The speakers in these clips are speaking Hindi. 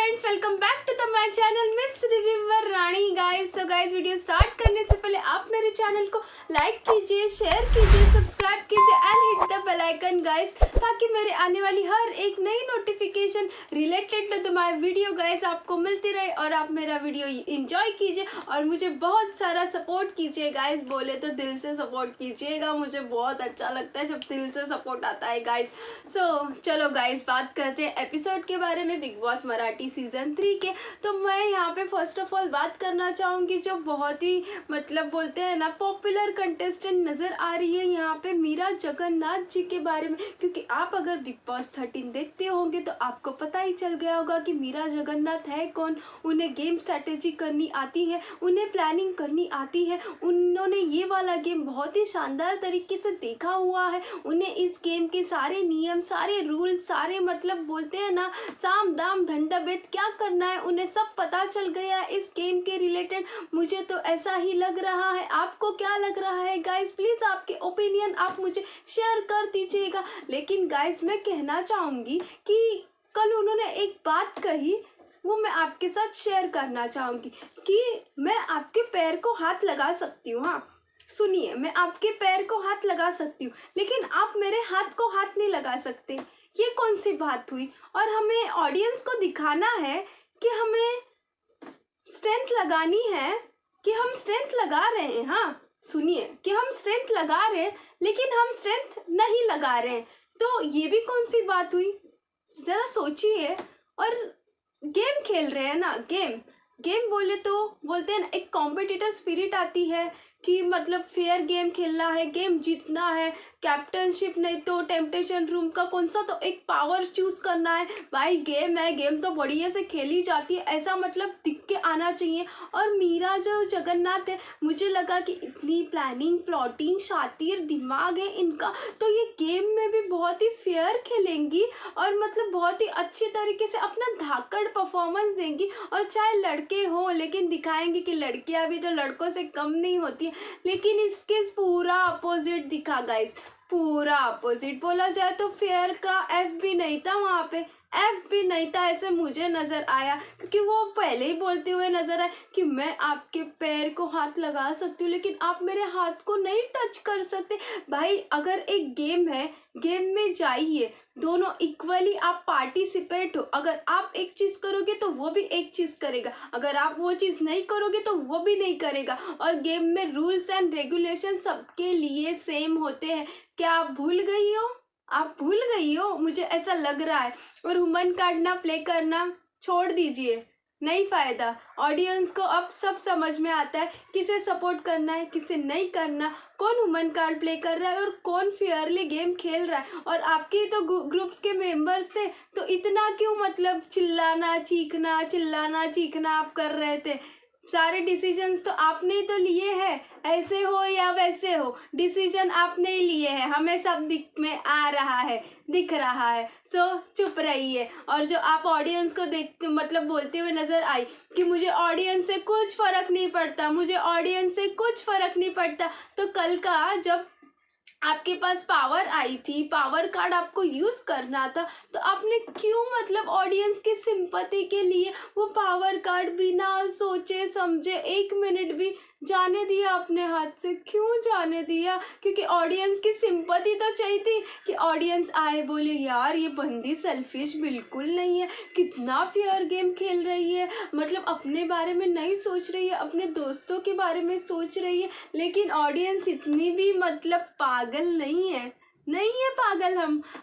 Friends, welcome back to the my channel miss reviewer Rani. Guys video start करने से पहले आप मेरे चैनल को लाइक कीजिए, शेयर कीजिए, सब्सक्राइब कीजिए and hit the bell icon guys, ताकि मेरे आने वाली हर एक नई notification related to the my video guys आपको मिलती रहे और आप मेरा वीडियो एंजॉय कीजिए और मुझे बहुत सारा सपोर्ट कीजिए गाइस। बोले तो दिल से सपोर्ट कीजिएगा, मुझे बहुत अच्छा लगता है जब दिल से सपोर्ट आता है गाइस। चलो गाइस, बात करते हैं एपिसोड के बारे में, बिग बॉस मराठी सीजन 3 के। तो मैं यहाँ पे फर्स्ट ऑफ ऑल बात करना चाहूँगी जो बहुत ही बोलते हैं ना पॉपुलर कंटेस्टेंट नज़र आ रही है यहाँ पे, मीरा जगन्नाथ जी के बारे में। क्योंकि आप अगर बिग बॉस 13 देखते होंगे तो आपको पता ही चल गया होगा कि मीरा जगन्नाथ है कौन। उन्हें गेम स्ट्रैटेजी करनी आती है, उन्हें प्लानिंग करनी आती है, उन्होंने ये वाला गेम बहुत ही शानदार तरीके से देखा हुआ है। उन्हें इस गेम के सारे नियम, सारे रूल, सारे बोलते हैं ना साम दाम दंडा भेद क्या करना है, उन्हें सब पता चल गया है इस गेम के रिलेटेड। मुझे तो ऐसा ही लग रहा है, आपको क्या लग रहा है गाइस? प्लीज़ आपके ओपिनियन आप मुझे शेयर कर दीजिएगा। लेकिन गाइस मैं कहना चाहूँगी कि कल उन्होंने एक बात कही, वो मैं आपके साथ शेयर करना चाहूँगी कि मैं आपके पैर को हाथ लगा सकती हूँ। हाँ सुनिए, मैं आपके पैर को हाथ लगा सकती हूँ लेकिन आप मेरे हाथ को हाथ नहीं लगा सकते। ये कौन सी बात हुई? और हमें ऑडियंस को दिखाना है कि हमें स्ट्रेंथ लगानी है, कि हम स्ट्रेंथ लगा रहे हैं। हाँ सुनिए, कि हम स्ट्रेंथ लगा रहे हैं लेकिन हम स्ट्रेंथ नहीं लगा रहे हैं, तो ये भी कौन सी बात हुई? ज़रा सोचिए। और गेम खेल रहे हैं ना, गेम बोले तो बोलते हैं ना, एक कॉम्पिटिटर स्पिरिट आती है कि फेयर गेम खेलना है, गेम जीतना है, कैप्टनशिप नहीं तो टेम्पटेशन रूम का कौन सा तो एक पावर चूज करना है। भाई गेम है, गेम तो बढ़िया से खेली जाती है, ऐसा दिख के आना चाहिए। और मीरा जो जगन्नाथ है, मुझे लगा कि इतनी प्लानिंग प्लॉटिंग शातिर दिमाग है इनका, तो ये गेम में भी बहुत ही फेयर खेलेंगी और बहुत ही अच्छी तरीके से अपना धाकड़ परफॉर्मेंस देंगी। और चाहे लड़के हो लेकिन दिखाएंगे कि लड़कियां भी तो लड़कों से कम नहीं होती है। लेकिन इसके पूरा अपोजिट दिखा गाइस, पूरा अपोजिट। बोला जाए तो फेयर का एफ भी नहीं था वहाँ पे, एफ भी नहीं था ऐसे मुझे नज़र आया। क्योंकि वो पहले ही बोलते हुए नज़र आए कि मैं आपके पैर को हाथ लगा सकती हूँ लेकिन आप मेरे हाथ को नहीं टच कर सकते। भाई अगर एक गेम है, गेम में जाइए, दोनों इक्वली आप पार्टिसिपेट हो। अगर आप एक चीज़ करोगे तो वो भी एक चीज़ करेगा, अगर आप वो चीज़ नहीं करोगे तो वो भी नहीं करेगा। और गेम में रूल्स एंड रेगुलेशन सबके लिए सेम होते हैं। क्या आप भूल गई हो? आप भूल गई हो, मुझे ऐसा लग रहा है। और ह्यूमन कार्ड ना प्ले करना छोड़ दीजिए, नहीं फ़ायदा। ऑडियंस को अब सब समझ में आता है किसे सपोर्ट करना है, किसे नहीं करना, कौन ह्यूमन कार्ड प्ले कर रहा है और कौन फेयरली गेम खेल रहा है। और आपके तो ग्रुप्स के मेंबर्स थे, तो इतना क्यों चिल्लाना चीखना आप कर रहे थे? सारे डिसीजंस तो आपने ही तो लिए हैं, ऐसे हो या वैसे हो, डिसीजन आपने ही लिए हैं। हमें सब दिख रहा है। सो चुप रहिए। और जो आप ऑडियंस को देख बोलते हुए नज़र आई कि मुझे ऑडियंस से कुछ फ़र्क नहीं पड़ता, मुझे ऑडियंस से कुछ फ़र्क नहीं पड़ता, तो कल का जब आपके पास पावर आई थी, पावर कार्ड आपको यूज़ करना था, तो आपने क्यों ऑडियंस की सिंपैथी के लिए वो पावर कार्ड बिना सोचे समझे 1 मिनट भी जाने दिया अपने हाथ से? क्यों जाने दिया? क्योंकि ऑडियंस की सिंपैथी तो चाहिए थी कि ऑडियंस आए बोले यार ये बंदी सेल्फिश बिल्कुल नहीं है, कितना फेयर गेम खेल रही है, अपने बारे में नहीं सोच रही है, अपने दोस्तों के बारे में सोच रही है। लेकिन ऑडियंस इतनी भी पागल नहीं है पागल।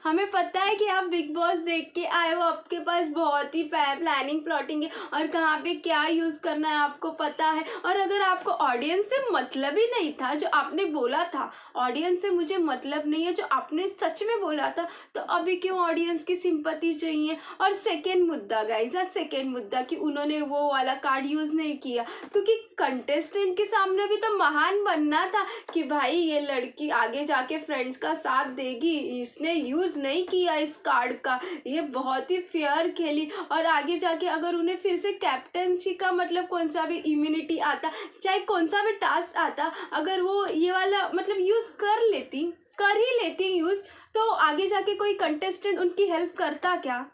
हमें पता है कि आप बिग बॉस देख के आए हो, आपके पास बहुत ही प्लानिंग प्लॉटिंग है और कहाँ पे क्या यूज़ करना है आपको पता है। और अगर आपको ऑडियंस से मतलब ही नहीं था, जो आपने बोला था ऑडियंस से मुझे मतलब नहीं है, जो आपने सच में बोला था, तो अभी क्यों ऑडियंस की सिंपैथी चाहिए? और सेकेंड मुद्दा गाइज, सेकेंड मुद्दा कि उन्होंने वो वाला कार्ड यूज़ नहीं किया, क्योंकि कंटेस्टेंट के सामने भी तो महान बनना था कि भाई ये लड़की आगे जाके फ्रेंड्स का साथ देगी, इसने यूज़ नहीं किया इस कार्ड का, ये बहुत ही फेयर खेली। और आगे जाके अगर उन्हें फिर से कैप्टनसी का कौन सा भी इम्यूनिटी आता, चाहे कौन सा भी टास्क आता, अगर वो ये वाला यूज़ कर ही लेती यूज़, तो आगे जाके कोई कंटेस्टेंट उनकी हेल्प करता क्या?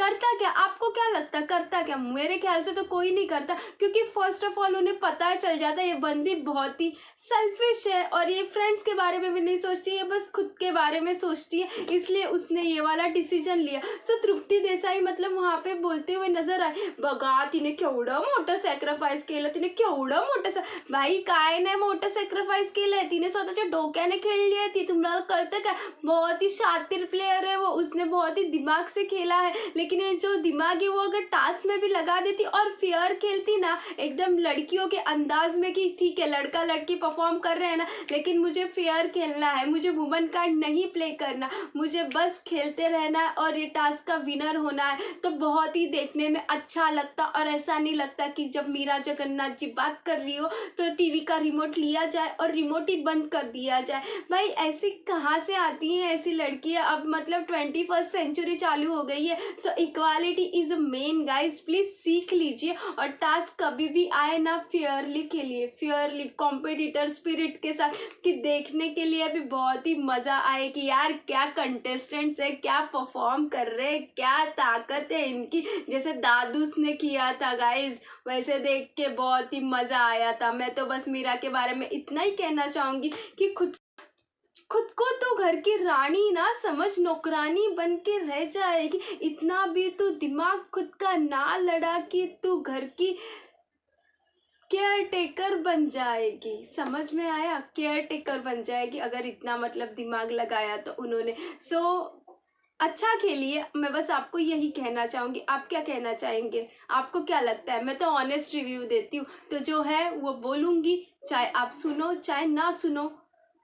करता क्या, आपको क्या लगता है करता क्या? मेरे ख्याल से तो कोई नहीं करता, क्योंकि फर्स्ट ऑफ ऑल उन्हें पता चल जाता है ये बंदी बहुत ही सेल्फिश है और ये फ्रेंड्स के बारे में भी नहीं सोचती है, बस खुद के बारे में सोचती है, इसलिए उसने ये वाला डिसीजन लिया। सो तृप्ती देसाई मतलब वहाँ पे बोलते हुए नजर आए, बघा तिने केवढं मोठं सॅक्रिफाईस केलं, तिने केवढं मोठं भाई काय नाही मोठं सॅक्रिफाईस केलंय, तिने स्वतःच्या डोक्याने खेळली है ती, तुम्हाला कळतं क्या? बहुत ही शातिर प्लेयर है वो, उसने बहुत ही दिमाग से खेला है, लेकिन ये जो दिमाग है वो अगर टास्क में भी लगा देती और फेयर खेलती ना एकदम लड़कियों के अंदाज में कि ठीक है लड़का लड़की परफॉर्म कर रहे हैं ना, लेकिन मुझे फेयर खेलना है, मुझे वुमन कार्ड नहीं प्ले करना, मुझे बस खेलते रहना है और ये टास्क का विनर होना है, तो बहुत ही देखने में अच्छा लगता। और ऐसा नहीं लगता कि जब मीरा जगन्नाथ जी बात कर रही हो तो टीवी का रिमोट लिया जाए और रिमोट ही बंद कर दिया जाए। भाई ऐसी कहाँ से आती हैं ऐसी लड़कियाँ? अब मतलब 21st सेंचुरी चालू हो गई है, सो equality is a main guys, please सीख लीजिए और टास्क कभी भी आए ना फेयरली खेलिए, फेयरली कॉम्पिटिटर स्पिरिट के साथ, कि देखने के लिए भी बहुत ही मज़ा आए कि यार क्या कंटेस्टेंट्स है, क्या परफॉर्म कर रहे हैं, क्या ताकत है इनकी, जैसे दादूस ने किया था गाइज, वैसे देख के बहुत ही मज़ा आया था। मैं तो बस मीरा के बारे में इतना ही कहना चाहूँगी कि खुद को तो घर की रानी ना समझ, नौकरानी बन के रह जाएगी, इतना भी तू दिमाग खुद का ना लड़ा कि तू घर की केयर टेकर बन जाएगी। समझ में आया? केयर टेकर बन जाएगी अगर इतना मतलब दिमाग लगाया तो उन्होंने। सो अच्छा खेलिए, मैं बस आपको यही कहना चाहूँगी। आप क्या कहना चाहेंगे? आपको क्या लगता है? मैं तो ऑनेस्ट रिव्यू देती हूँ, तो जो है वो बोलूँगी, चाहे आप सुनो चाहे ना सुनो,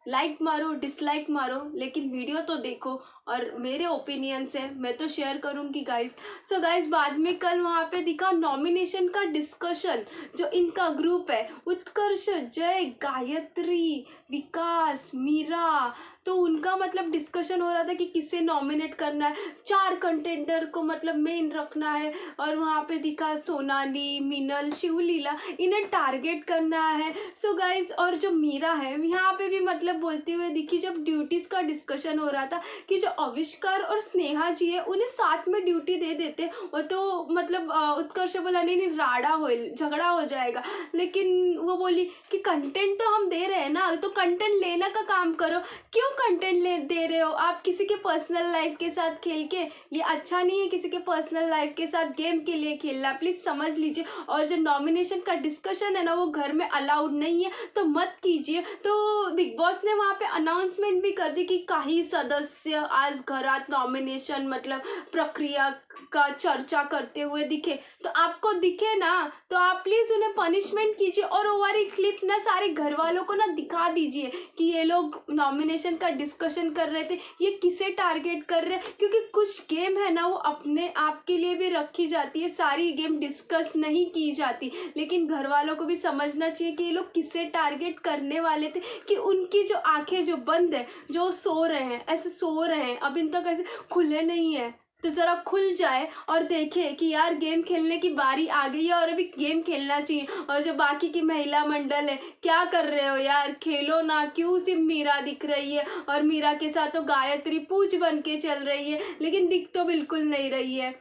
लाइक मारो डिसलाइक मारो, लेकिन वीडियो तो देखो और मेरे ओपिनियन से मैं तो शेयर करूँगी गाइस। सो गाइस बाद में कल वहाँ पे दिखा नॉमिनेशन का डिस्कशन, जो इनका ग्रुप है उत्कर्ष, जय, गायत्री, विकास, मीरा, तो उनका मतलब डिस्कशन हो रहा था कि किसे नॉमिनेट करना है, 4 कंटेंडर को मतलब मेन रखना है, और वहाँ पे दिखा सोनाली, मिनल, शिवलीला, इन्हें टारगेट करना है। सो गाइस और जो मीरा है यहाँ पे भी मतलब बोलते हुए दिखी, जब ड्यूटीज़ का डिस्कशन हो रहा था कि जो आविष्कार और स्नेहा जी है उन्हें साथ में ड्यूटी दे देते, वो तो मतलब उत्कर्ष बोला नहीं राड़ा हो, झगड़ा हो जाएगा, लेकिन वो बोली कि कंटेंट तो हम दे रहे हैं ना, तो कंटेंट लेने का काम करो, क्यों कंटेंट दे रहे हो आप किसी के पर्सनल लाइफ के साथ खेल के? ये अच्छा नहीं है किसी के पर्सनल लाइफ के साथ गेम के लिए खेलना, प्लीज़ समझ लीजिए। और जो नॉमिनेशन का डिस्कशन है ना वो घर में अलाउड नहीं है, तो मत कीजिए। तो बिग बॉस ने वहाँ पे अनाउंसमेंट भी कर दी कि काही सदस्य आज घरात नॉमिनेशन मतलब प्रक्रिया का चर्चा करते हुए दिखे, तो आपको दिखे ना तो आप प्लीज़ उन्हें पनिशमेंट कीजिए और वो वाली क्लिप ना सारे घर वालों को ना दिखा दीजिए कि ये लोग नॉमिनेशन का डिस्कशन कर रहे थे, ये किसे टारगेट कर रहे हैं, क्योंकि कुछ गेम है ना वो अपने आप के लिए भी रखी जाती है, सारी गेम डिस्कस नहीं की जाती, लेकिन घर वालों को भी समझना चाहिए कि ये लोग किसे टारगेट करने वाले थे, कि उनकी जो आंखें जो बंद है, जो सो रहे हैं, ऐसे सो रहे हैं, अब इन तक ऐसे खुले नहीं है, तो ज़रा खुल जाए और देखे कि यार गेम खेलने की बारी आ गई है और अभी गेम खेलना चाहिए। और जो बाकी की महिला मंडल है, क्या कर रहे हो यार, खेलो ना, क्यों सिर्फ मीरा दिख रही है, और मीरा के साथ तो गायत्री पूछ बन के चल रही है, लेकिन दिख तो बिल्कुल नहीं रही है।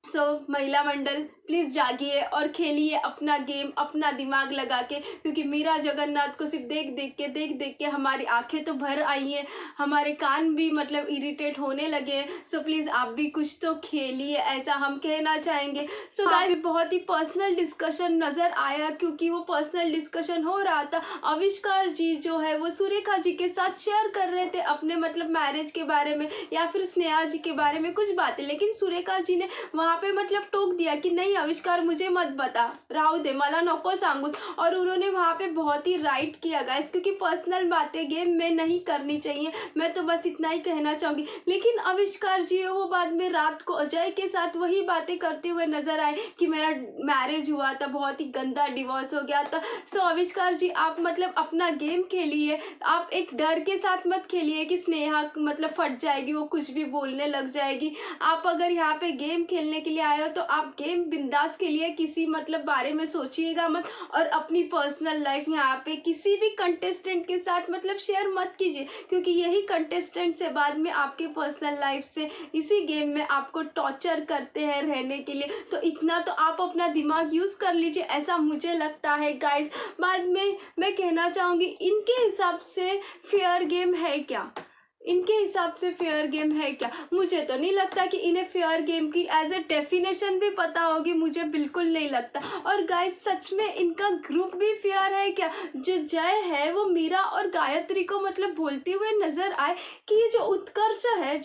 सो महिला मंडल प्लीज़ जागिए और खेलिए अपना गेम, अपना दिमाग लगा के, क्योंकि मीरा जगन्नाथ को सिर्फ देख देख के हमारी आंखें तो भर आई हैं, हमारे कान भी मतलब इरिटेट होने लगे हैं। सो प्लीज़ आप भी कुछ तो खेलिए, ऐसा हम कहना चाहेंगे। सो गाइस बहुत ही पर्सनल डिस्कशन नज़र आया, क्योंकि वो पर्सनल डिस्कशन हो रहा था, आविष्कार जी जो है वो सुरेखा जी के साथ शेयर कर रहे थे अपने मतलब मैरिज के बारे में या फिर स्नेहा जी के बारे में कुछ बातें, लेकिन सुरेखा जी ने वहाँ पे मतलब टोक दिया कि नहीं आविष्कार मुझे मत बता, राहु दे, मला नको सांगू। और उन्होंने वहाँ पे बहुत ही राइट किया गाइस, क्योंकि पर्सनल बातें गेम में नहीं करनी चाहिए, मैं तो बस इतना ही कहना चाहूँगी। लेकिन आविष्कार जी है वो बाद में रात को अजय के साथ वही बातें करते हुए नजर आए कि मेरा मैरिज हुआ था, बहुत ही गंदा डिवोर्स हो गया था। सो आविष्कार जी आप मतलब अपना गेम खेलिए, आप एक डर के साथ मत खेलिए कि स्नेहा मतलब फट जाएगी, वो कुछ भी बोलने लग जाएगी। आप अगर यहाँ पे गेम खेलने के लिए आए हो तो आप गेम बिंदास के लिए किसी मतलब बारे में सोचिएगा मत, और अपनी पर्सनल लाइफ यहाँ पे किसी भी कंटेस्टेंट के साथ मतलब शेयर मत कीजिए, क्योंकि यही कंटेस्टेंट से बाद में आपके पर्सनल लाइफ से इसी गेम में आपको टॉर्चर करते हैं रहने के लिए। तो इतना तो आप अपना दिमाग यूज़ कर लीजिए, ऐसा मुझे लगता है गाइस। बाद में मैं कहना चाहूँगी, इनके हिसाब से फेयर गेम है क्या? इनके हिसाब से फेयर गेम है क्या? मुझे तो नहीं लगता कि इन्हें फेयर गेम की एज ए डेफिनेशन भी पता होगी, मुझे बिल्कुल नहीं लगता। और गाइस सच में इनका ग्रुप भी फेयर है क्या? जो जय है वो मीरा और गायत्री को मतलब बोलते हुए नजर आए कि ये जो उत्कर्ष है,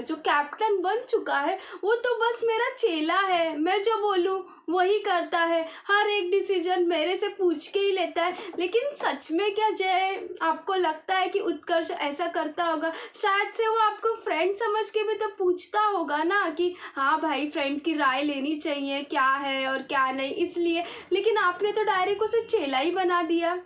जो कैप्टन बन चुका है, वो तो बस मेरा चेला है, मैं जो बोलूँ वही करता है, हर एक डिसीजन मेरे से पूछ के ही लेता है। लेकिन सच में क्या जय आपको लगता है कि उत्कर्ष ऐसा करता होगा? शायद से वो आपको फ्रेंड समझ के भी तो पूछता होगा ना कि हाँ भाई फ्रेंड की राय लेनी चाहिए क्या है और क्या नहीं, इसलिए। लेकिन आपने तो डायरेक्ट उसे चेला ही बना दिया।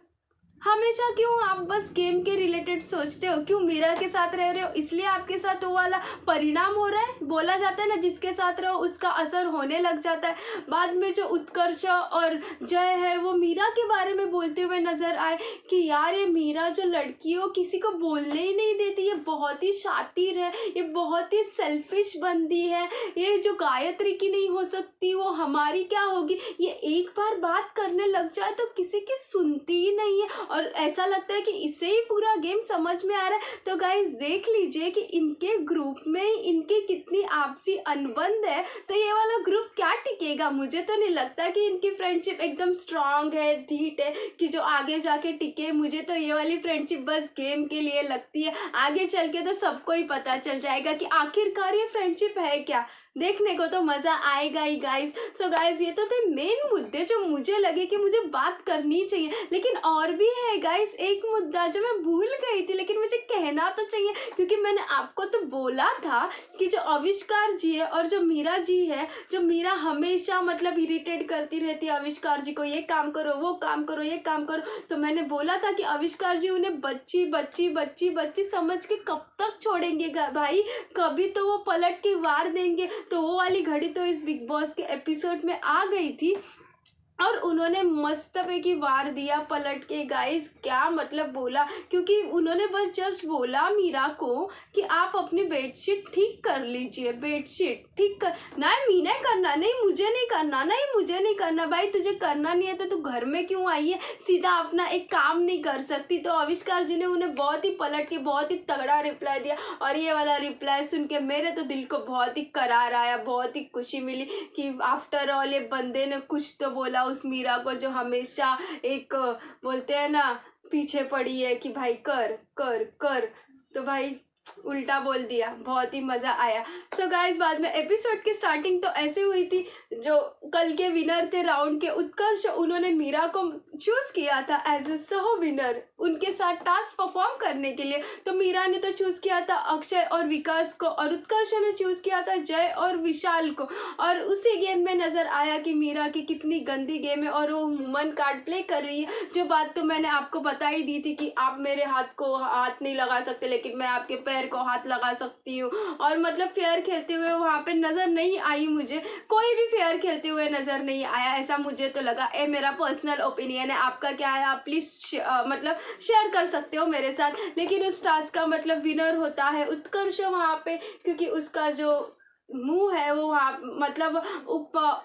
हमेशा क्यों आप बस गेम के रिलेटेड सोचते हो? क्यों मीरा के साथ रह रहे हो इसलिए आपके साथ वो वाला परिणाम हो रहा है? बोला जाता है ना, जिसके साथ रहो उसका असर होने लग जाता है। बाद में जो उत्कर्ष और जय है वो मीरा के बारे में बोलते हुए नजर आए कि यार ये मीरा जो लड़की है वो किसी को बोलने ही नहीं देती, ये बहुत ही शातिर है, ये बहुत ही सेल्फिश बंदी है, ये जो गायत्री की नहीं हो सकती वो हमारी क्या होगी? ये एक बार बात करने लग जाए तो किसी की सुनती ही नहीं है, और ऐसा लगता है कि इसे ही पूरा गेम समझ में आ रहा है। तो गाइस देख लीजिए कि इनके ग्रुप में इनकी कितनी आपसी अनबन है, तो ये वाला ग्रुप क्या टिकेगा? मुझे तो नहीं लगता कि इनकी फ्रेंडशिप एकदम स्ट्रांग है, धीट है कि जो आगे जाके टिके। मुझे तो ये वाली फ्रेंडशिप बस गेम के लिए लगती है, आगे चल के तो सबको ही पता चल जाएगा कि आखिरकार ये फ्रेंडशिप है क्या। देखने को तो मज़ा आएगा ही गाइस। सो गाइस ये तो थे मेन मुद्दे जो मुझे लगे कि मुझे बात करनी चाहिए, लेकिन और भी है गाइस एक मुद्दा जो मैं भूल गई थी, लेकिन मुझे कहना तो चाहिए, क्योंकि मैंने आपको तो बोला था कि जो आविष्कार जी है और जो मीरा जी है, जो मीरा हमेशा मतलब इरिटेट करती रहती है आविष्कार जी को, ये काम करो वो काम करो ये काम करो। तो मैंने बोला था कि आविष्कार जी उन्हें बच्ची बच्ची बच्ची बच्ची समझ के कब तक छोड़ेंगे भाई, कभी तो वो पलट के वार देंगे। तो वो वाली घड़ी तो इस बिग बॉस के एपिसोड में आ गई थी और उन्होंने मस्त पे की वार दिया पलट के गाइस। क्या मतलब बोला, क्योंकि उन्होंने बस जस्ट बोला मीरा को कि आप अपनी बेडशीट ठीक कर लीजिए, बेडशीट ठीक कर। नहीं मीना करना, नहीं मुझे नहीं करना, नहीं मुझे नहीं करना। भाई तुझे करना नहीं है तो तू घर में क्यों आई है? सीधा अपना एक काम नहीं कर सकती? तो आविष्कार जी ने उन्हें बहुत ही पलट के बहुत ही तगड़ा रिप्लाई दिया, और ये वाला रिप्लाई सुन के मेरे तो दिल को बहुत ही करार आया, बहुत ही खुशी मिली कि आफ्टर ऑल ये बंदे ने कुछ तो बोला उस मीरा को, जो हमेशा एक बोलते हैं ना पीछे पड़ी है कि भाई कर कर कर, तो भाई उल्टा बोल दिया। बहुत ही मज़ा आया। सो गाइस बाद में एपिसोड की स्टार्टिंग तो ऐसे हुई थी, जो कल के विनर थे राउंड के उत्कर्ष, उन्होंने मीरा को चूज़ किया था एज ए सह विनर उनके साथ टास्क परफॉर्म करने के लिए। तो मीरा ने तो चूज़ किया था अक्षय और विकास को, और उत्कर्ष ने चूज़ किया था जय और विशाल को। और उसी गेम में नज़र आया कि मीरा की कितनी गंदी गेम है और वो वुमन कार्ड प्ले कर रही है। जो बात तो मैंने आपको बता ही दी थी कि आप मेरे हाथ को हाथ नहीं लगा सकते, लेकिन मैं आपके पैर को हाथ लगा सकती हूँ। और मतलब फेयर खेलते हुए वहाँ पे नज़र नहीं आई, मुझे कोई भी फेयर खेलते हुए नज़र नहीं आया, ऐसा मुझे तो लगा। ये मेरा पर्सनल ओपिनियन है, आपका क्या है आप प्लीज़ मतलब शेयर कर सकते हो मेरे साथ। लेकिन उस टास्क का मतलब विनर होता है उत्कर्ष वहाँ पे, क्योंकि उसका जो मुंह है वो वहाँ मतलब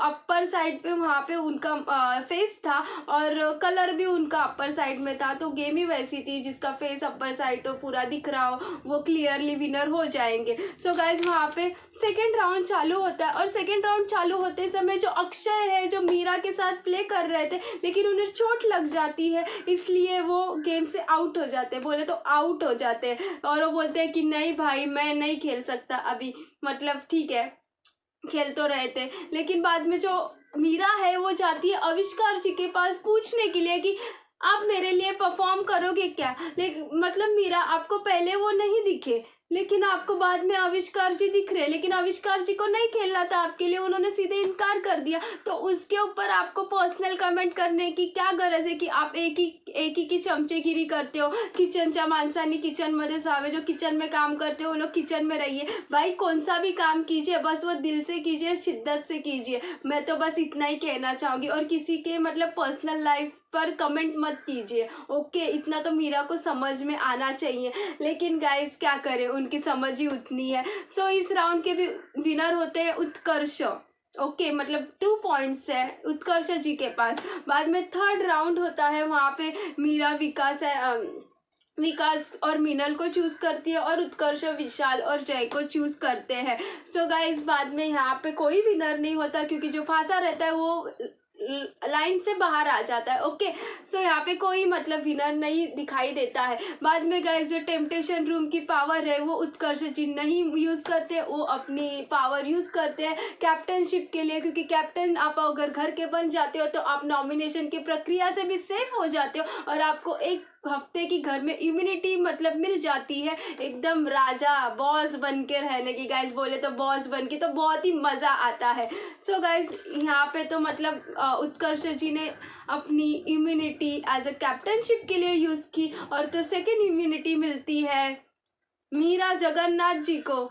अपर साइड पे वहाँ पे उनका फेस था, और कलर भी उनका अपर साइड में था। तो गेम ही वैसी थी जिसका फेस अपर साइड हो पूरा दिख रहा हो, वो क्लियरली विनर हो जाएंगे। सो गाइज वहाँ पे सेकेंड राउंड चालू होता है, और सेकेंड राउंड चालू होते समय जो अक्षय है जो मीरा के साथ प्ले कर रहे थे, लेकिन उन्हें चोट लग जाती है, इसलिए वो गेम से आउट हो जाते हैं। बोले तो आउट हो जाते हैं, और वो बोलते हैं कि नहीं भाई मैं नहीं खेल सकता अभी, मतलब ठीक है खेल तो रहे थे। लेकिन बाद में जो मीरा है वो जाती है आविष्कार जी के पास पूछने के लिए कि आप मेरे लिए परफॉर्म करोगे क्या। लेकिन मतलब मीरा आपको पहले वो नहीं दिखे, लेकिन आपको बाद में आविष्कार जी दिख रहे हैं, लेकिन आविष्कार जी को नहीं खेलना था आपके लिए, उन्होंने सीधे इनकार कर दिया। तो उसके ऊपर आपको पर्सनल कमेंट करने की क्या गरज है कि आप एक ही की चमचेगिरी करते हो। किचनच्या माणसांनी किचनमध्ये जावे, जो किचन में काम करते हो वो लोग किचन में रहिए। भाई कौन सा भी काम कीजिए बस वो दिल से कीजिए, शिद्दत से कीजिए। मैं तो बस इतना ही कहना चाहूँगी। और किसी के मतलब पर्सनल लाइफ पर कमेंट मत कीजिए, ओके। इतना तो मीरा को समझ में आना चाहिए, लेकिन गाइस क्या करें, उनकी समझ ही उतनी है। सो इस राउंड के भी विनर होते हैं उत्कर्ष, ओके। मतलब 2 पॉइंट्स है उत्कर्ष जी के पास। बाद में थर्ड राउंड होता है, वहाँ पे मीरा विकास और मीनल को चूज करती है और उत्कर्ष विशाल और जय को चूज करते हैं। सो गाइस बाद में यहाँ पे कोई विनर नहीं होता, क्योंकि जो फांसा रहता है वो लाइन से बाहर आ जाता है, ओके। सो यहाँ पे कोई मतलब विनर नहीं दिखाई देता है। बाद में गाइस जो टेम्पटेशन रूम की पावर है वो उत्कर्ष जी नहीं यूज़ करते, वो अपनी पावर यूज़ करते हैं कैप्टनशिप के लिए। क्योंकि कैप्टन आप अगर घर के बन जाते हो तो आप नॉमिनेशन की प्रक्रिया से भी सेफ हो जाते हो और आपको एक हफ्ते की घर में इम्यूनिटी मतलब मिल जाती है, एकदम राजा बॉस बन के रहने की। गाइस बोले तो बॉस बन के तो बहुत ही मज़ा आता है। सो गाइस यहाँ पे तो मतलब उत्कर्ष जी ने अपनी इम्यूनिटी एज अ कैप्टनशिप के लिए यूज़ की, और तो सेकेंड इम्यूनिटी मिलती है मीरा जगन्नाथ जी को।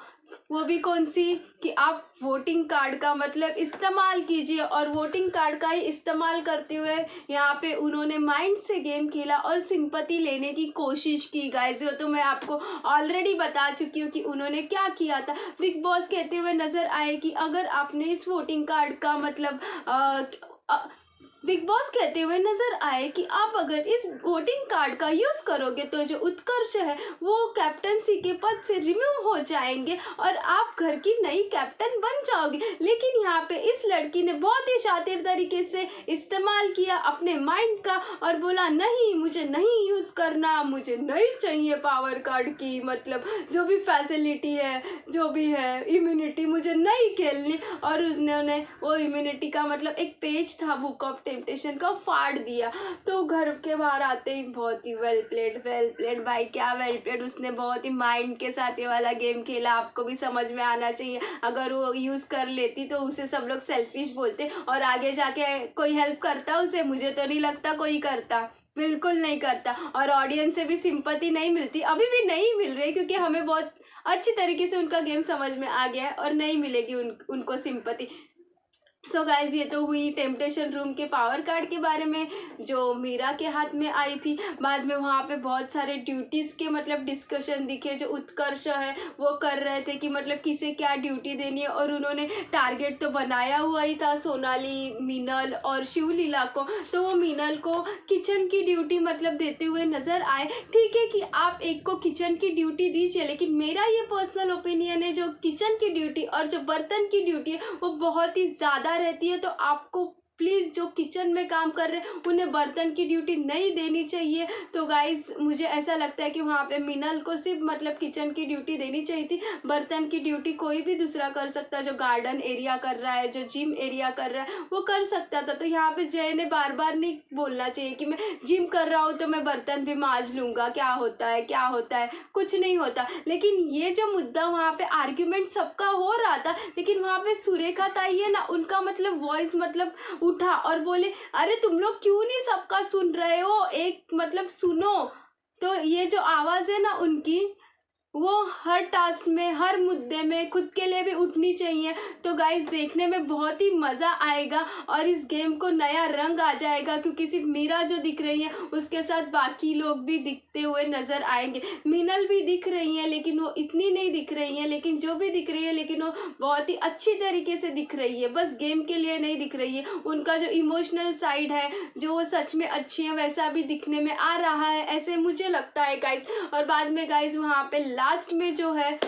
वो भी कौन सी कि आप वोटिंग कार्ड का मतलब इस्तेमाल कीजिए, और वोटिंग कार्ड का ही इस्तेमाल करते हुए यहाँ पे उन्होंने माइंड से गेम खेला और सिंपैथी लेने की कोशिश की। गाइस वो तो मैं आपको ऑलरेडी बता चुकी हूँ कि उन्होंने क्या किया था। बिग बॉस कहते हुए नज़र आए कि अगर आपने इस वोटिंग कार्ड का मतलब बिग बॉस कहते हुए नजर आए कि आप अगर इस वोटिंग कार्ड का यूज करोगे तो जो उत्कर्ष है वो कैप्टनसी के पद से रिमूव हो जाएंगे और आप घर की नई कैप्टन बन जाओगे। लेकिन यहाँ पे इस लड़की ने बहुत ही शातिर तरीके से इस्तेमाल किया अपने माइंड का और बोला नहीं मुझे नहीं यूज करना, मुझे नहीं चाहिए पावर कार्ड की मतलब जो भी फैसिलिटी है जो भी है इम्यूनिटी मुझे नहीं खेलनी। और उन्होंने वो इम्यूनिटी का मतलब एक पेज था बुक ऑफ टेम्पटेशन का फाड़ दिया। तो घर के बाहर आते ही बहुत ही वेल प्लेड भाई, क्या वेल प्लेड। उसने बहुत ही माइंड के साथ ये वाला गेम खेला, आपको भी समझ में आना चाहिए। अगर वो यूज़ कर लेती तो उसे सब लोग सेल्फिश बोलते और आगे जाके कोई हेल्प करता उसे, मुझे तो नहीं लगता कोई करता, बिल्कुल नहीं करता। और ऑडियंस से भी सिंपैथी नहीं मिलती, अभी भी नहीं मिल रही, क्योंकि हमें बहुत अच्छी तरीके से उनका गेम समझ में आ गया है और नहीं मिलेगी उनको सिंपैथी। सो गाइज ये तो हुई टेम्पटेशन रूम के पावर कार्ड के बारे में जो मीरा के हाथ में आई थी। बाद में वहाँ पे बहुत सारे ड्यूटीज़ के मतलब डिस्कशन दिखे जो उत्कर्ष है वो कर रहे थे कि मतलब किसे क्या ड्यूटी देनी है। और उन्होंने टारगेट तो बनाया हुआ ही था सोनाली, मीनल और शिवलीला को, तो वो मीनल को किचन की ड्यूटी मतलब देते हुए नज़र आए। ठीक है कि आप एक को किचन की ड्यूटी दीजिए, लेकिन मेरा ये पर्सनल ओपिनियन है जो किचन की ड्यूटी और जो बर्तन की ड्यूटी है वो बहुत ही ज़्यादा रहती है। तो आपको प्लीज़ जो किचन में काम कर रहे हैं उन्हें बर्तन की ड्यूटी नहीं देनी चाहिए। तो गाइज मुझे ऐसा लगता है कि वहाँ पे मीनल को सिर्फ मतलब किचन की ड्यूटी देनी चाहिए थी, बर्तन की ड्यूटी कोई भी दूसरा कर सकता है, जो गार्डन एरिया कर रहा है, जो जिम एरिया कर रहा है वो कर सकता था। तो यहाँ पे जय ने बार बार नहीं बोलना चाहिए कि मैं जिम कर रहा हूँ तो मैं बर्तन भी मांज लूँगा, क्या होता है, कुछ नहीं होता। लेकिन ये जो मुद्दा वहाँ पे आर्ग्यूमेंट सबका हो रहा था, लेकिन वहाँ पे सुरेखा ताई है ना, उनका मतलब वॉइस मतलब उठा और बोले अरे तुम लोग क्यों नहीं सबका सुन रहे हो, एक मतलब सुनो। तो ये जो आवाज़ है ना उनकी वो हर टास्क में हर मुद्दे में खुद के लिए भी उठनी चाहिए। तो गाइस देखने में बहुत ही मज़ा आएगा और इस गेम को नया रंग आ जाएगा, क्योंकि सिर्फ मीरा जो दिख रही है उसके साथ बाकी लोग भी दिखते हुए नज़र आएंगे। मीनल भी दिख रही है लेकिन वो इतनी नहीं दिख रही है, लेकिन जो भी दिख रही है लेकिन वो बहुत ही अच्छी तरीके से दिख रही है, बस गेम के लिए नहीं दिख रही है। उनका जो इमोशनल साइड है जो वो सच में अच्छी है वैसा भी दिखने में आ रहा है, ऐसे मुझे लगता है गाइस। और बाद में गाइस वहाँ पे लास्ट में जो है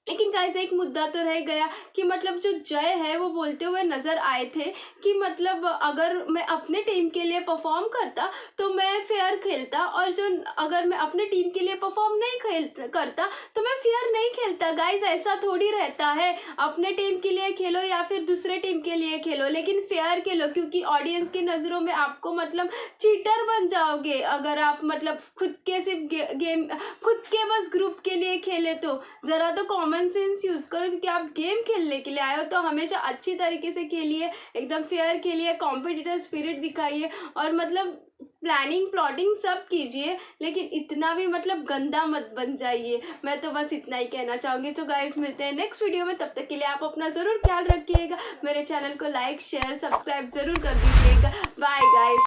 लेकिन गाइस एक मुद्दा तो रह गया कि मतलब जो जय है वो बोलते हुए नज़र आए थे कि मतलब अगर मैं अपने टीम के लिए परफॉर्म करता तो मैं फेयर खेलता, और जो अगर मैं अपने टीम के लिए परफॉर्म नहीं करता तो मैं फेयर नहीं खेलता। गाइस ऐसा थोड़ी रहता है, अपने टीम के लिए खेलो या फिर दूसरे टीम के लिए खेलो, लेकिन फेयर खेलो, क्योंकि ऑडियंस की नज़रों में आपको मतलब चीटर बन जाओगे अगर आप मतलब खुद के सिर्फ गेम खुद के बस ग्रुप के लिए खेले। तो ज़रा तो कॉमन सेंस यूज़ करो, क्योंकि आप गेम खेलने के लिए आए हो तो हमेशा अच्छी तरीके से खेलिए, एकदम फेयर खेलिए, कॉम्पिटिटर स्पिरिट दिखाइए, और मतलब प्लानिंग प्लॉटिंग सब कीजिए, लेकिन इतना भी मतलब गंदा मत बन जाइए। मैं तो बस इतना ही कहना चाहूँगी। तो गाइस मिलते हैं नेक्स्ट वीडियो में, तब तक के लिए आप अपना ज़रूर ख्याल रखिएगा, मेरे चैनल को लाइक शेयर सब्सक्राइब ज़रूर कर दीजिएगा। Bye guys.